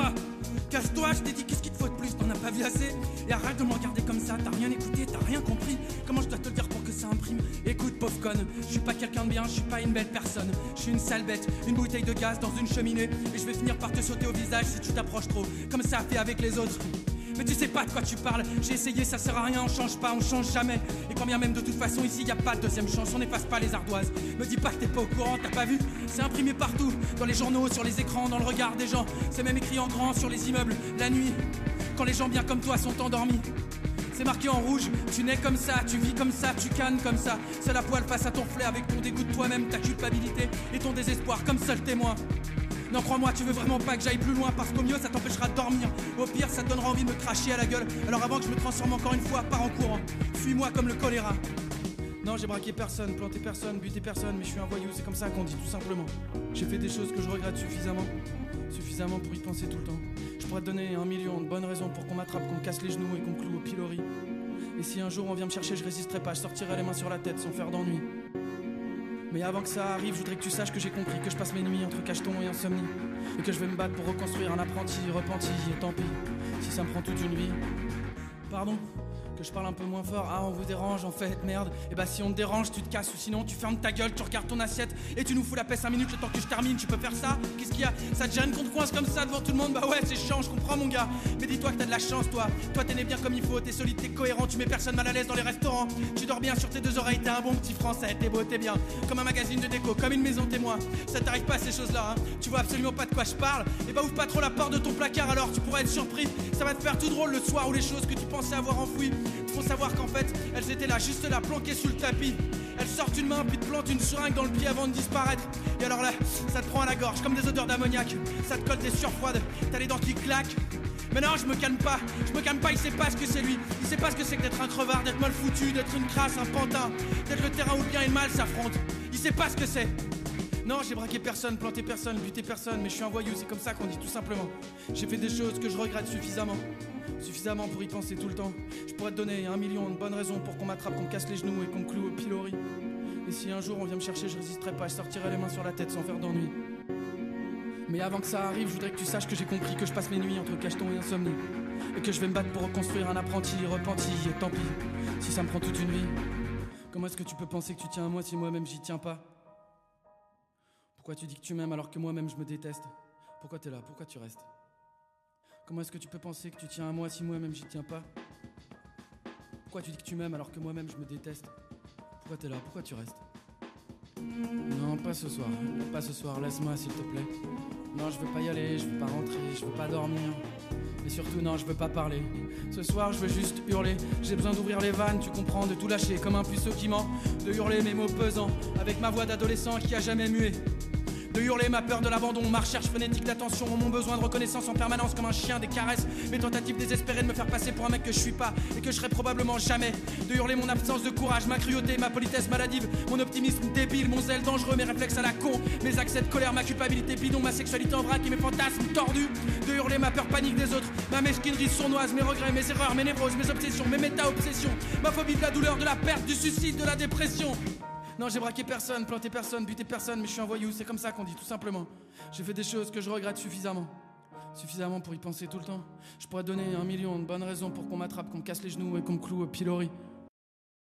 casse-toi! Casse-toi, je t'ai dit, qu'est-ce qu'il te faut de plus? T'en as pas vu assez? Et arrête de me regarder comme ça, t'as rien écouté, t'as rien compris. Comment je dois te le dire pour que ça imprime? Écoute, pauvre conne, je suis pas quelqu'un de bien, je suis pas une belle personne. Je suis une sale bête, une bouteille de gaz dans une cheminée. Et je vais finir par te sauter au visage si tu t'approches trop, comme ça a fait avec les autres. Mais tu sais pas de quoi tu parles, j'ai essayé, ça sert à rien, on change pas, on change jamais. Et quand bien même de toute façon ici y a pas de deuxième chance, on n'efface pas les ardoises. Me dis pas que t'es pas au courant, t'as pas vu? C'est imprimé partout, dans les journaux, sur les écrans, dans le regard des gens. C'est même écrit en grand sur les immeubles, la nuit, quand les gens bien comme toi sont endormis. C'est marqué en rouge, tu nais comme ça, tu vis comme ça, tu cannes comme ça. Seul à poil face à ton flé avec ton dégoût de toi-même, ta culpabilité et ton désespoir comme seul témoin. Non, crois-moi, tu veux vraiment pas que j'aille plus loin, parce qu'au mieux ça t'empêchera de dormir. Au pire, ça te donnera envie de me cracher à la gueule. Alors avant que je me transforme encore une fois, pars en courant. Fuis-moi comme le choléra. Non, j'ai braqué personne, planté personne, buté personne, mais je suis un voyou, c'est comme ça qu'on dit tout simplement. J'ai fait des choses que je regrette suffisamment pour y penser tout le temps. Je pourrais te donner 1 million de bonnes raisons pour qu'on m'attrape, qu'on me casse les genoux et qu'on me cloue au pilori. Et si un jour on vient me chercher, je résisterai pas, je sortirai les mains sur la tête sans faire d'ennui. Mais avant que ça arrive, je voudrais que tu saches que j'ai compris que je passe mes nuits entre cacheton et insomnie. Et que je vais me battre pour reconstruire un apprenti repenti, et tant pis, si ça me prend toute une vie. Pardon? Que je parle un peu moins fort, ah on vous dérange en fait, merde. Et bah si on te dérange, tu te casses, ou sinon tu fermes ta gueule, tu regardes ton assiette et tu nous fous la paix 5 minutes le temps que je termine. Tu peux faire ça? Qu'est-ce qu'il y a? Ça te gêne qu'on te coince comme ça devant tout le monde? Bah ouais, c'est chiant, je comprends mon gars. Mais dis-toi que t'as de la chance, toi t'es né bien comme il faut, t'es solide, t'es cohérent, tu mets personne mal à l'aise dans les restaurants. Tu dors bien sur tes 2 oreilles, t'es un bon petit français, t'es beau, t'es bien. Comme un magazine de déco, comme une maison témoin. Ça t'arrive pas ces choses-là, hein? Tu vois absolument pas de quoi je parle. Et bah ouvre pas trop la porte de ton placard alors, tu pourrais être surpris. Ça va te faire tout drôle le soir où les choses que tu pensais avoir enfouies te font savoir qu'en fait, elles étaient là, juste là, planquées sous le tapis. Elles sortent une main, puis te plantent une seringue dans le pied avant de disparaître. Et alors là, ça te prend à la gorge, comme des odeurs d'ammoniac. Ça te colle des sueurs froides, t'as les dents qui claquent. Mais non, je me calme pas, il sait pas ce que c'est lui. Il sait pas ce que c'est que d'être un crevard, d'être mal foutu, d'être une crasse, un pantin. D'être le terrain où le bien et le mal s'affrontent. Il sait pas ce que c'est. Non, j'ai braqué personne, planté personne, buté personne, mais je suis un voyou, c'est comme ça qu'on dit tout simplement. J'ai fait des choses que je regrette suffisamment pour y penser tout le temps. Je pourrais te donner 1 million de bonnes raisons pour qu'on m'attrape, qu'on me casse les genoux et qu'on me cloue au pilori. Et si un jour on vient me chercher, je résisterai pas, je sortirai les mains sur la tête sans faire d'ennui. Mais avant que ça arrive, je voudrais que tu saches que j'ai compris que je passe mes nuits entre cacheton et insomnie. Et que je vais me battre pour reconstruire un apprenti repenti, et tant pis, si ça me prend toute une vie. Comment est-ce que tu peux penser que tu tiens à moi si moi-même j'y tiens pas? Pourquoi tu dis que tu m'aimes alors que moi-même je me déteste? Pourquoi t'es là? Pourquoi tu restes? Comment est-ce que tu peux penser que tu tiens à moi si moi-même j'y tiens pas? Pourquoi tu dis que tu m'aimes alors que moi-même je me déteste? Pourquoi t'es là? Pourquoi tu restes? Non, pas ce soir, laisse-moi s'il te plaît. Non, je veux pas y aller, je veux pas rentrer, je veux pas dormir. Et surtout non, je veux pas parler. Ce soir je veux juste hurler. J'ai besoin d'ouvrir les vannes, tu comprends, de tout lâcher comme un puceau qui ment. De hurler mes mots pesants, avec ma voix d'adolescent qui a jamais mué. De hurler ma peur de l'abandon, ma recherche frénétique d'attention, mon besoin de reconnaissance en permanence comme un chien des caresses. Mes tentatives désespérées de me faire passer pour un mec que je suis pas et que je serai probablement jamais. De hurler mon absence de courage, ma cruauté, ma politesse maladive, mon optimisme débile, mon zèle dangereux, mes réflexes à la con, mes accès de colère, ma culpabilité bidon, ma sexualité en vrac et mes fantasmes tordus. De hurler ma peur panique des autres, ma mesquinerie sournoise, mes regrets, mes erreurs, mes névroses, mes obsessions, mes méta-obsessions, ma phobie de la douleur, de la perte, du suicide, de la dépression. Non, j'ai braqué personne, planté personne, buté personne, mais je suis un voyou, c'est comme ça qu'on dit tout simplement. J'ai fait des choses que je regrette suffisamment pour y penser tout le temps. Je pourrais te donner 1 million de bonnes raisons pour qu'on m'attrape, qu'on me casse les genoux et qu'on me cloue au pilori.